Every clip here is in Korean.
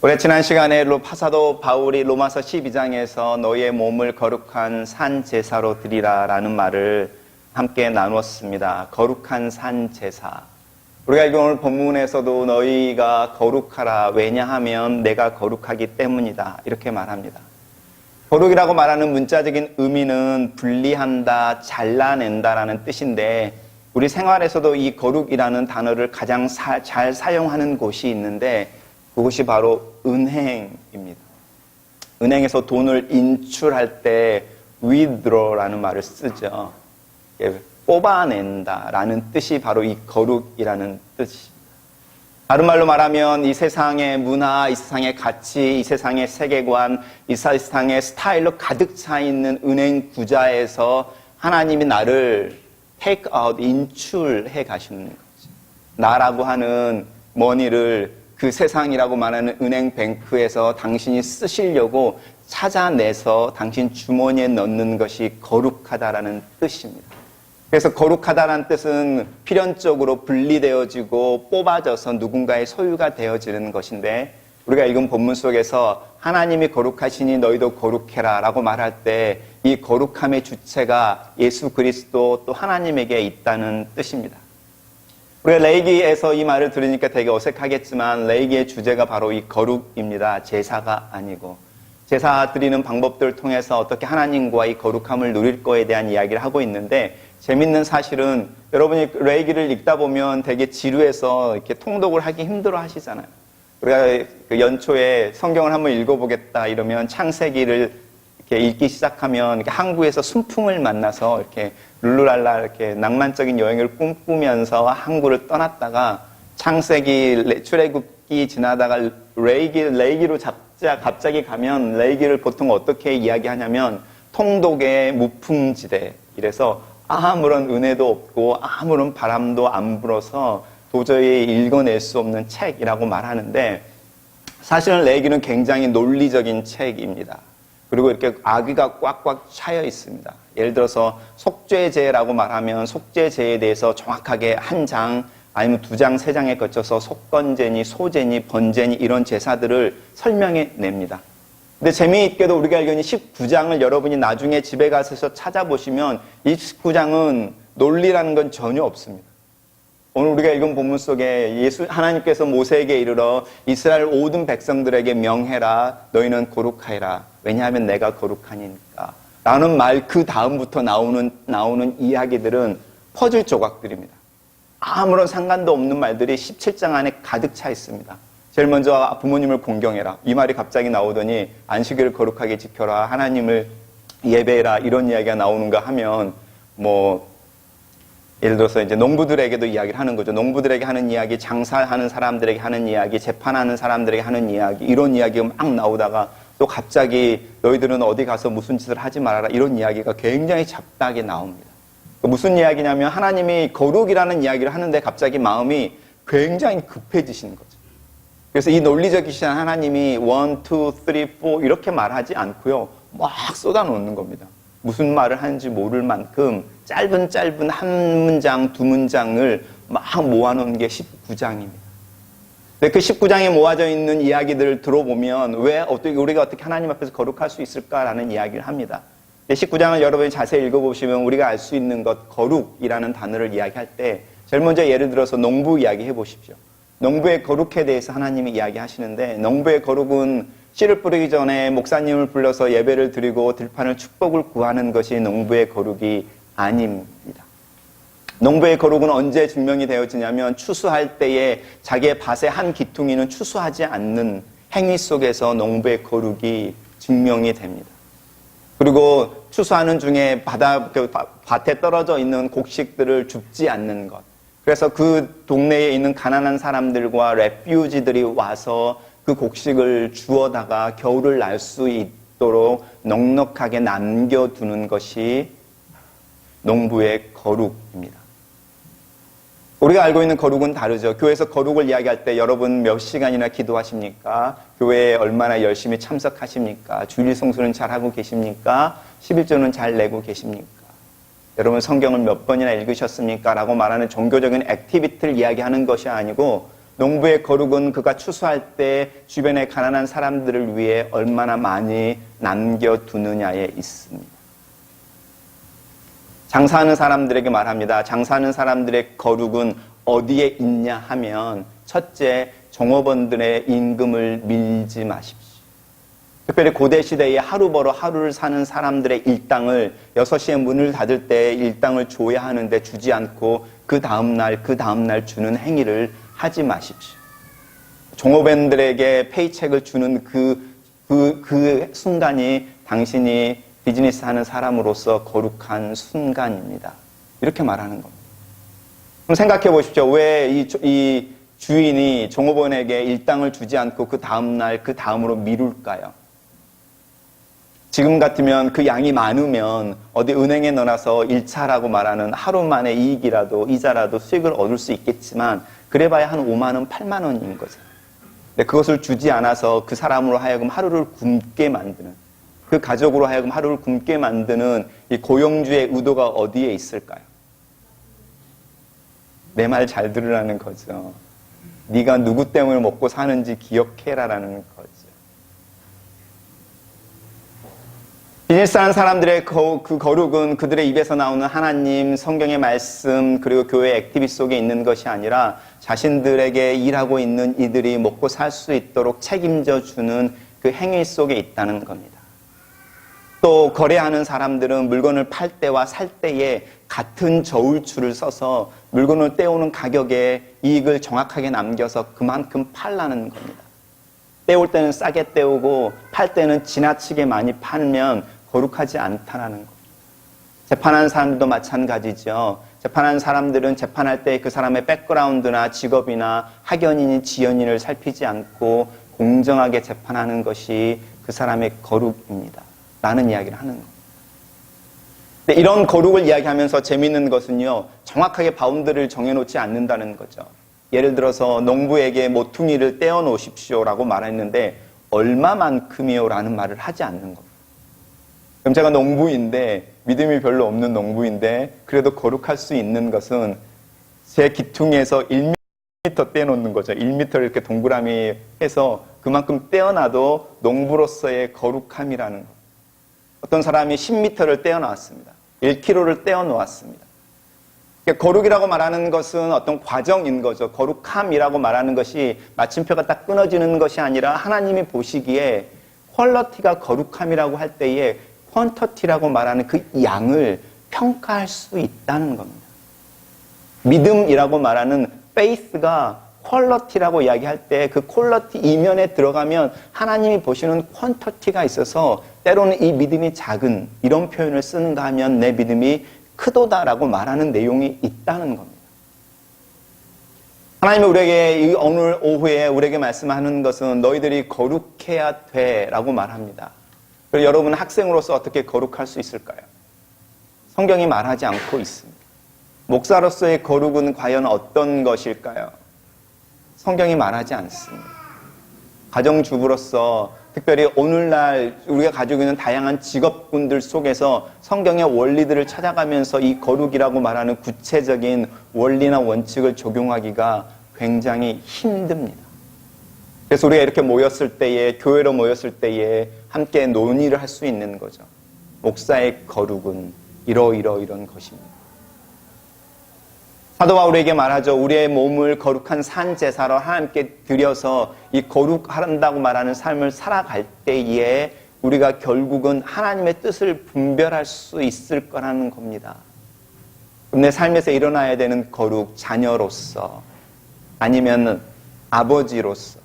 우리 지난 시간에 사도 바울이 로마서 12장에서 너희의 몸을 거룩한 산 제사로 드리라 라는 말을 함께 나누었습니다. 거룩한 산 제사. 우리가 읽은 오늘 본문에서도 너희가 거룩하라. 왜냐하면 내가 거룩하기 때문이다. 이렇게 말합니다. 거룩이라고 말하는 문자적인 의미는 분리한다, 잘라낸다라는 뜻인데 우리 생활에서도 이 거룩이라는 단어를 가장 잘 사용하는 곳이 있는데 그것이 바로 은행입니다. 은행에서 돈을 인출할 때 withdraw라는 말을 쓰죠. 뽑아낸다라는 뜻이 바로 이 거룩이라는 뜻입니다. 다른 말로 말하면 이 세상의 문화, 이 세상의 가치, 이 세상의 세계관, 이 세상의 스타일로 가득 차 있는 은행 구자에서 하나님이 나를 take out, 인출해 가시는 거죠. 나라고 하는 머니를 그 세상이라고 말하는 은행 뱅크에서 당신이 쓰시려고 찾아내서 당신 주머니에 넣는 것이 거룩하다라는 뜻입니다. 그래서 거룩하다라는 뜻은 필연적으로 분리되어지고 뽑아져서 누군가의 소유가 되어지는 것인데 우리가 읽은 본문 속에서 하나님이 거룩하시니 너희도 거룩해라 라고 말할 때 이 거룩함의 주체가 예수 그리스도 또 하나님에게 있다는 뜻입니다. 우리가 레위기에서 이 말을 들으니까 되게 어색하겠지만 레위기의 주제가 바로 이 거룩입니다. 제사가 아니고 제사 드리는 방법들을 통해서 어떻게 하나님과 이 거룩함을 누릴 거에 대한 이야기를 하고 있는데 재밌는 사실은 여러분이 레위기를 읽다 보면 되게 지루해서 이렇게 통독을 하기 힘들어 하시잖아요. 우리가 그 연초에 성경을 한번 읽어보겠다 이러면 창세기를 이렇게 읽기 시작하면 이렇게 항구에서 순풍을 만나서 이렇게 룰루랄라 이렇게 낭만적인 여행을 꿈꾸면서 항구를 떠났다가 창세기 출애굽기 지나다가 레위기로 갑자기 가면 레위기를 보통 어떻게 이야기하냐면 통독의 무풍지대 이래서 아무런 은혜도 없고 아무런 바람도 안 불어서 도저히 읽어낼 수 없는 책이라고 말하는데 사실은 레위기는 굉장히 논리적인 책입니다. 그리고 이렇게 악의가 꽉꽉 차여 있습니다. 예를 들어서 속죄제라고 말하면 속죄제에 대해서 정확하게 한 장 아니면 두 장, 세 장에 거쳐서 속건제니 소제니 번제니 이런 제사들을 설명해 냅니다. 근데 재미있게도 우리가 읽은 19장을 여러분이 나중에 집에 가서 찾아보시면 이 19장은 논리라는 건 전혀 없습니다. 오늘 우리가 읽은 본문 속에 하나님께서 모세에게 이르러 이스라엘 모든 백성들에게 명해라 너희는 거룩하여라 왜냐하면 내가 거룩하니까 라는 말 그 다음부터 나오는 이야기들은 퍼즐 조각들입니다. 아무런 상관도 없는 말들이 17장 안에 가득 차 있습니다. 제일 먼저 부모님을 공경해라 이 말이 갑자기 나오더니 안식일을 거룩하게 지켜라 하나님을 예배해라 이런 이야기가 나오는가 하면 예를 들어서 이제 농부들에게도 이야기를 하는 거죠. 농부들에게 하는 이야기, 장사하는 사람들에게 하는 이야기, 재판하는 사람들에게 하는 이야기, 이런 이야기가 막 나오다가 또 갑자기 너희들은 어디 가서 무슨 짓을 하지 말아라 이런 이야기가 굉장히 잡다하게 나옵니다. 무슨 이야기냐면 하나님이 거룩이라는 이야기를 하는데 갑자기 마음이 굉장히 급해지시는 거죠. 그래서 이 논리적이신 하나님이 1, 2, 3, 4 이렇게 말하지 않고요. 막 쏟아놓는 겁니다. 무슨 말을 하는지 모를 만큼 짧은 한 문장, 두 문장을 막 모아놓은 게 19장입니다. 그 19장에 모아져 있는 이야기들을 들어보면 우리가 어떻게 하나님 앞에서 거룩할 수 있을까라는 이야기를 합니다. 19장을 여러분이 자세히 읽어보시면 우리가 알 수 있는 것, 거룩이라는 단어를 이야기할 때 제일 먼저 예를 들어서 농부 이야기 해보십시오. 농부의 거룩에 대해서 하나님이 이야기하시는데 농부의 거룩은 씨를 뿌리기 전에 목사님을 불러서 예배를 드리고 들판을 축복을 구하는 것이 농부의 거룩이 아닙니다. 농부의 거룩은 언제 증명이 되어지냐면 추수할 때에 자기의 밭의 한 기퉁이는 추수하지 않는 행위 속에서 농부의 거룩이 증명이 됩니다. 그리고 추수하는 중에 밭에 떨어져 있는 곡식들을 줍지 않는 것. 그래서 그 동네에 있는 가난한 사람들과 레퓨지들이 와서 그 곡식을 주워다가 겨울을 날 수 있도록 넉넉하게 남겨두는 것이 농부의 거룩입니다. 우리가 알고 있는 거룩은 다르죠. 교회에서 거룩을 이야기할 때 여러분 몇 시간이나 기도하십니까? 교회에 얼마나 열심히 참석하십니까? 주일 성수는 잘하고 계십니까? 11조는 잘 내고 계십니까? 여러분 성경을 몇 번이나 읽으셨습니까? 라고 말하는 종교적인 액티비티를 이야기하는 것이 아니고 농부의 거룩은 그가 추수할 때 주변의 가난한 사람들을 위해 얼마나 많이 남겨두느냐에 있습니다. 장사하는 사람들에게 말합니다. 장사하는 사람들의 거룩은 어디에 있냐 하면 첫째, 종업원들의 임금을 밀지 마십시오. 특별히 고대시대에 하루 벌어 하루를 사는 사람들의 일당을 6시에 문을 닫을 때 일당을 줘야 하는데 주지 않고 그 다음날 주는 행위를 하지 마십시오. 종업원들에게 페이첵을 주는 그 순간이 당신이 비즈니스 하는 사람으로서 거룩한 순간입니다. 이렇게 말하는 겁니다. 그럼 생각해 보십시오. 왜 이 주인이 종업원에게 일당을 주지 않고 그 다음으로 미룰까요? 지금 같으면 그 양이 많으면 어디 은행에 넣어놔서 1차라고 말하는 하루 만에 이익이라도 이자라도 수익을 얻을 수 있겠지만 그래봐야 한 5만 원, 8만 원인 거죠. 근데 그것을 주지 않아서 그 사람으로 하여금 하루를 굶게 만드는, 그 가족으로 하여금 하루를 굶게 만드는 이 고용주의 의도가 어디에 있을까요? 내 말 잘 들으라는 거죠. 네가 누구 때문에 먹고 사는지 기억해라라는 거죠. 비즈니스하는 사람들의 그 거룩은 그들의 입에서 나오는 하나님, 성경의 말씀, 그리고 교회 액티비티 속에 있는 것이 아니라 자신들에게 일하고 있는 이들이 먹고 살 수 있도록 책임져 주는 그 행위 속에 있다는 겁니다. 또 거래하는 사람들은 물건을 팔 때와 살 때에 같은 저울추를 써서 물건을 떼오는 가격에 이익을 정확하게 남겨서 그만큼 팔라는 겁니다. 떼올 때는 싸게 떼오고 팔 때는 지나치게 많이 팔면 거룩하지 않다라는 겁니다. 재판하는 사람들도 마찬가지죠. 재판하는 사람들은 재판할 때 그 사람의 백그라운드나 직업이나 학연인이 지연인을 살피지 않고 공정하게 재판하는 것이 그 사람의 거룩입니다. 라는 이야기를 하는 겁니다. 근데 이런 거룩을 이야기하면서 재미있는 것은요, 정확하게 바운드를 정해놓지 않는다는 거죠. 예를 들어서 농부에게 모퉁이를 떼어 놓으십시오라고 말했는데 얼마만큼이요? 라는 말을 하지 않는 겁니다. 그럼 제가 농부인데, 믿음이 별로 없는 농부인데 그래도 거룩할 수 있는 것은 제 기퉁에서 1m 떼어놓는 거죠. 1m 이렇게 동그라미 해서 그만큼 떼어놔도 농부로서의 거룩함이라는 것. 어떤 사람이 10m를 떼어놨습니다. 1km를 떼어놓았습니다. 거룩이라고 말하는 것은 어떤 과정인 거죠. 거룩함이라고 말하는 것이 마침표가 딱 끊어지는 것이 아니라 하나님이 보시기에 퀄러티가 거룩함이라고 할 때에 퀀터티라고 말하는 그 양을 평가할 수 있다는 겁니다. 믿음이라고 말하는 faith가 퀄러티라고 이야기할 때 그 퀄러티 이면에 들어가면 하나님이 보시는 퀀터티가 있어서 때로는 이 믿음이 작은 이런 표현을 쓰는가 하면 내 믿음이 크도다라고 말하는 내용이 있다는 겁니다. 하나님은 우리에게 오늘 오후에 우리에게 말씀하는 것은 너희들이 거룩해야 돼라고 말합니다. 그리고 여러분 학생으로서 어떻게 거룩할 수 있을까요? 성경이 말하지 않고 있습니다. 목사로서의 거룩은 과연 어떤 것일까요? 성경이 말하지 않습니다. 가정주부로서 특별히 오늘날 우리가 가지고 있는 다양한 직업군들 속에서 성경의 원리들을 찾아가면서 이 거룩이라고 말하는 구체적인 원리나 원칙을 적용하기가 굉장히 힘듭니다. 그래서 우리가 이렇게 모였을 때에, 교회로 모였을 때에 함께 논의를 할 수 있는 거죠. 목사의 거룩은 이런 것입니다. 사도 바울에게 말하죠. 우리의 몸을 거룩한 산 제사로 하나님께 드려서 이 거룩한다고 말하는 삶을 살아갈 때에 우리가 결국은 하나님의 뜻을 분별할 수 있을 거라는 겁니다. 내 삶에서 일어나야 되는 거룩, 자녀로서 아니면 아버지로서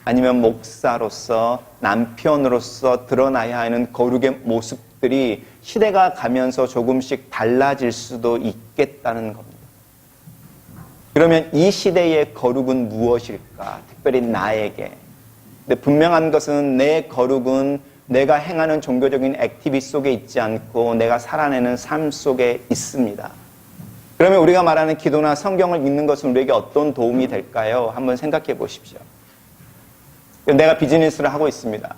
아니면 목사로서 남편으로서 드러나야 하는 거룩의 모습들이 시대가 가면서 조금씩 달라질 수도 있겠다는 겁니다. 그러면 이 시대의 거룩은 무엇일까? 특별히 나에게. 근데 분명한 것은 내 거룩은 내가 행하는 종교적인 액티비티 속에 있지 않고 내가 살아내는 삶 속에 있습니다. 그러면 우리가 말하는 기도나 성경을 읽는 것은 우리에게 어떤 도움이 될까요? 한번 생각해 보십시오. 내가 비즈니스를 하고 있습니다.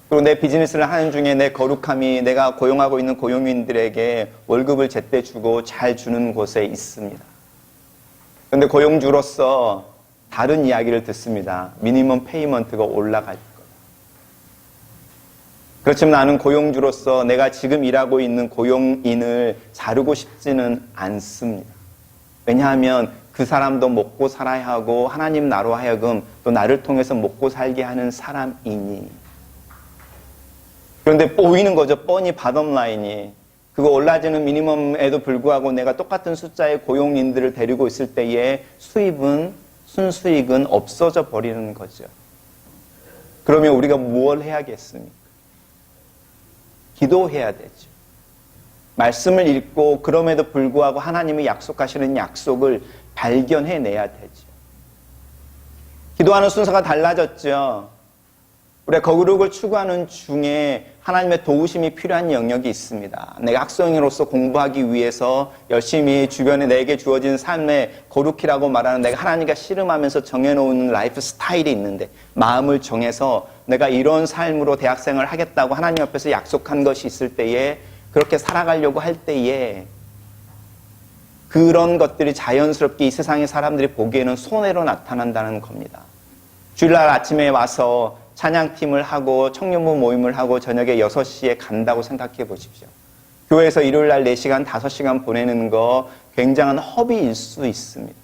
그리고 내 비즈니스를 하는 중에 내 거룩함이 내가 고용하고 있는 고용인들에게 월급을 제때 주고 잘 주는 곳에 있습니다. 그런데 고용주로서 다른 이야기를 듣습니다. 미니멈 페이먼트가 올라갈 거다. 그렇지만 나는 고용주로서 내가 지금 일하고 있는 고용인을 자르고 싶지는 않습니다. 왜냐하면 그 사람도 먹고 살아야 하고 하나님 나로 하여금 또 나를 통해서 먹고 살게 하는 사람이니. 그런데 보이는 거죠. 뻔히 바텀라인이. 그거 올라지는 미니멈에도 불구하고 내가 똑같은 숫자의 고용인들을 데리고 있을 때에 순수익은 없어져 버리는 거죠. 그러면 우리가 무엇을 해야겠습니까? 기도해야 되죠. 말씀을 읽고 그럼에도 불구하고 하나님이 약속하시는 약속을 발견해내야 되죠. 기도하는 순서가 달라졌죠. 우리가 거룩을 추구하는 중에 하나님의 도우심이 필요한 영역이 있습니다. 내가 학생으로서 공부하기 위해서 열심히 주변에 내게 주어진 삶의 거룩이라고 말하는 내가 하나님과 씨름하면서 정해놓은 라이프 스타일이 있는데 마음을 정해서 내가 이런 삶으로 대학생을 하겠다고 하나님 앞에서 약속한 것이 있을 때에 그렇게 살아가려고 할 때에 그런 것들이 자연스럽게 이 세상의 사람들이 보기에는 손해로 나타난다는 겁니다. 주일날 아침에 와서 찬양팀을 하고 청년부 모임을 하고 저녁에 6시에 간다고 생각해 보십시오. 교회에서 일요일날 4시간, 5시간 보내는 거 굉장한 허비일 수 있습니다.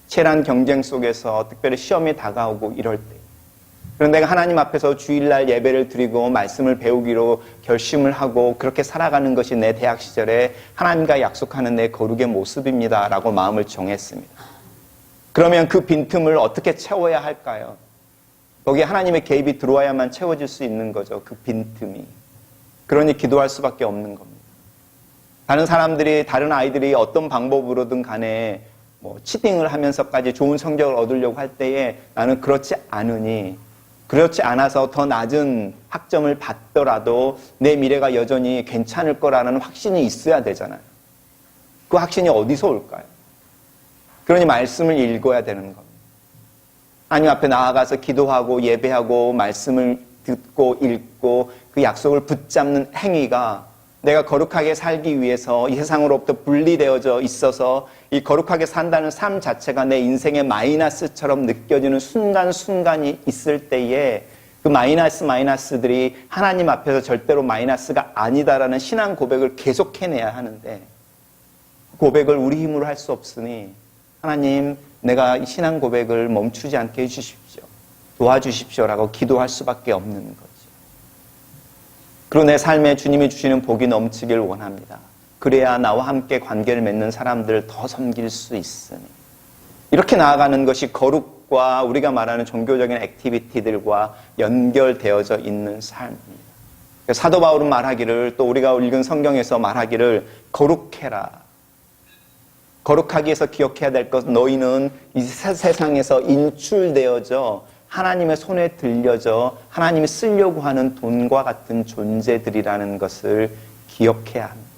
치열한 경쟁 속에서 특별히 시험이 다가오고 이럴 때. 그런데 내가 하나님 앞에서 주일날 예배를 드리고 말씀을 배우기로 결심을 하고 그렇게 살아가는 것이 내 대학 시절에 하나님과 약속하는 내 거룩의 모습입니다. 라고 마음을 정했습니다. 그러면 그 빈틈을 어떻게 채워야 할까요? 거기에 하나님의 개입이 들어와야만 채워질 수 있는 거죠. 그 빈틈이. 그러니 기도할 수밖에 없는 겁니다. 다른 아이들이 어떤 방법으로든 간에 치팅을 하면서까지 좋은 성적을 얻으려고 할 때에 나는 그렇지 않아서 더 낮은 학점을 받더라도 내 미래가 여전히 괜찮을 거라는 확신이 있어야 되잖아요. 그 확신이 어디서 올까요? 그러니 말씀을 읽어야 되는 겁니다. 하나님 앞에 나아가서 기도하고 예배하고 말씀을 듣고 읽고 그 약속을 붙잡는 행위가 내가 거룩하게 살기 위해서 이 세상으로부터 분리되어져 있어서 이 거룩하게 산다는 삶 자체가 내 인생의 마이너스처럼 느껴지는 순간순간이 있을 때에 그 마이너스들이 하나님 앞에서 절대로 마이너스가 아니다라는 신앙 고백을 계속해내야 하는데 고백을 우리 힘으로 할 수 없으니 하나님 내가 이 신앙 고백을 멈추지 않게 해주십시오. 도와주십시오라고 기도할 수밖에 없는 거죠. 그리고 내 삶에 주님이 주시는 복이 넘치길 원합니다. 그래야 나와 함께 관계를 맺는 사람들을 더 섬길 수 있으니. 이렇게 나아가는 것이 거룩과 우리가 말하는 종교적인 액티비티들과 연결되어져 있는 삶입니다. 사도 바울은 말하기를 또 우리가 읽은 성경에서 말하기를 거룩해라. 거룩하기 위해서 기억해야 될 것은 너희는 이 세상에서 인출되어져 하나님의 손에 들려져 하나님이 쓰려고 하는 돈과 같은 존재들이라는 것을 기억해야 합니다.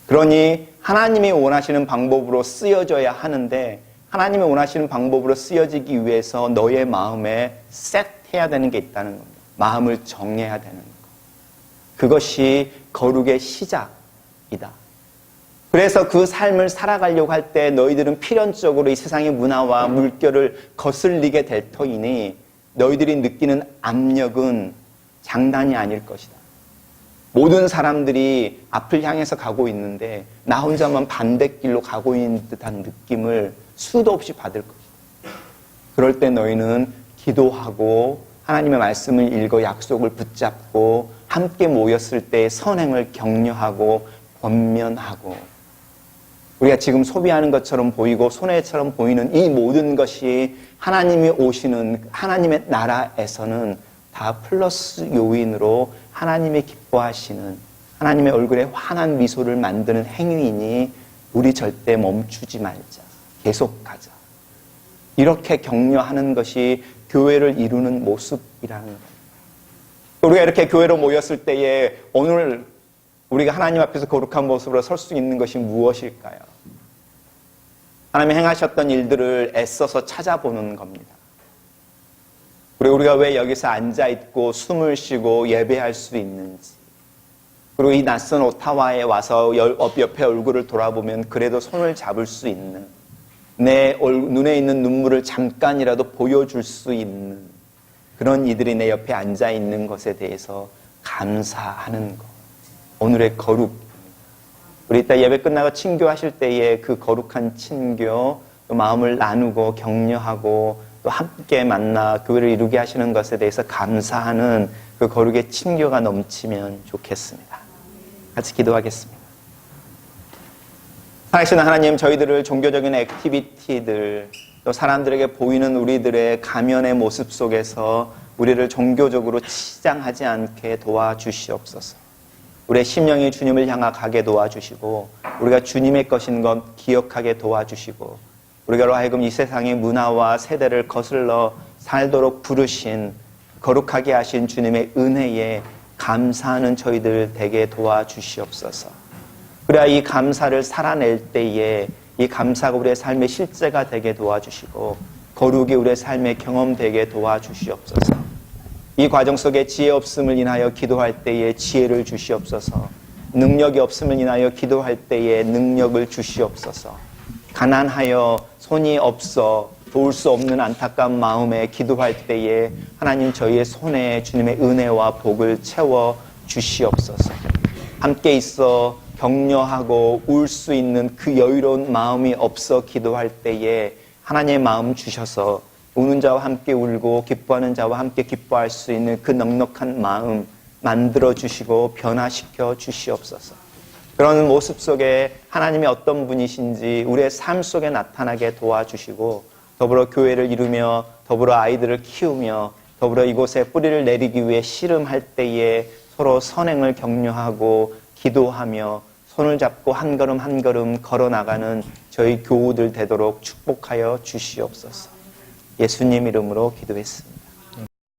그러니 하나님이 원하시는 방법으로 쓰여져야 하는데 하나님이 원하시는 방법으로 쓰여지기 위해서 너의 마음에 셋해야 되는 게 있다는 겁니다. 마음을 정해야 되는 것. 그것이 거룩의 시작이다. 그래서 그 삶을 살아가려고 할 때 너희들은 필연적으로 이 세상의 문화와 물결을 거슬리게 될 터이니 너희들이 느끼는 압력은 장난이 아닐 것이다. 모든 사람들이 앞을 향해서 가고 있는데 나 혼자만 반대길로 가고 있는 듯한 느낌을 수도 없이 받을 것이다. 그럴 때 너희는 기도하고 하나님의 말씀을 읽어 약속을 붙잡고 함께 모였을 때 선행을 격려하고 권면하고 우리가 지금 소비하는 것처럼 보이고 손해처럼 보이는 이 모든 것이 하나님이 오시는 하나님의 나라에서는 다 플러스 요인으로 하나님이 기뻐하시는 하나님의 얼굴에 환한 미소를 만드는 행위이니 우리 절대 멈추지 말자. 계속 가자. 이렇게 격려하는 것이 교회를 이루는 모습이라는 겁니다. 우리가 이렇게 교회로 모였을 때에 오늘 우리가 하나님 앞에서 거룩한 모습으로 설 수 있는 것이 무엇일까요? 하나님이 행하셨던 일들을 애써서 찾아보는 겁니다. 그리고 우리가 왜 여기서 앉아있고 숨을 쉬고 예배할 수 있는지 그리고 이 낯선 오타와에 와서 옆에 얼굴을 돌아보면 그래도 손을 잡을 수 있는 내 눈에 있는 눈물을 잠깐이라도 보여줄 수 있는 그런 이들이 내 옆에 앉아 있는 것에 대해서 감사하는 것. 오늘의 거룩. 우리 이따 예배 끝나고 친교하실 때에 그 거룩한 친교, 또 마음을 나누고 격려하고 또 함께 만나 교회를 이루게 하시는 것에 대해서 감사하는 그 거룩의 친교가 넘치면 좋겠습니다. 같이 기도하겠습니다. 살아계신 하나님, 저희들을 종교적인 액티비티들, 또 사람들에게 보이는 우리들의 가면의 모습 속에서 우리를 종교적으로 치장하지 않게 도와주시옵소서. 우리의 심령이 주님을 향하게 도와주시고, 우리가 주님의 것인 것 기억하게 도와주시고, 우리가 하여금 이 세상의 문화와 세대를 거슬러 살도록 부르신, 거룩하게 하신 주님의 은혜에 감사하는 저희들 되게 도와주시옵소서. 그래야 이 감사를 살아낼 때에 이 감사가 우리의 삶의 실제가 되게 도와주시고 거룩이 우리의 삶의 경험되게 도와주시옵소서. 이 과정 속에 지혜 없음을 인하여 기도할 때에 지혜를 주시옵소서. 능력이 없음을 인하여 기도할 때에 능력을 주시옵소서. 가난하여 손이 없어 도울 수 없는 안타까운 마음에 기도할 때에 하나님 저희의 손에 주님의 은혜와 복을 채워 주시옵소서. 함께 있어 격려하고 울 수 있는 그 여유로운 마음이 없어 기도할 때에 하나님의 마음 주셔서 우는 자와 함께 울고 기뻐하는 자와 함께 기뻐할 수 있는 그 넉넉한 마음 만들어 주시고 변화시켜 주시옵소서. 그런 모습 속에 하나님이 어떤 분이신지 우리의 삶 속에 나타나게 도와주시고 더불어 교회를 이루며 더불어 아이들을 키우며 더불어 이곳에 뿌리를 내리기 위해 씨름할 때에 서로 선행을 격려하고 기도하며 손을 잡고 한 걸음 한 걸음 걸어나가는 저희 교우들 되도록 축복하여 주시옵소서. 예수님 이름으로 기도했습니다.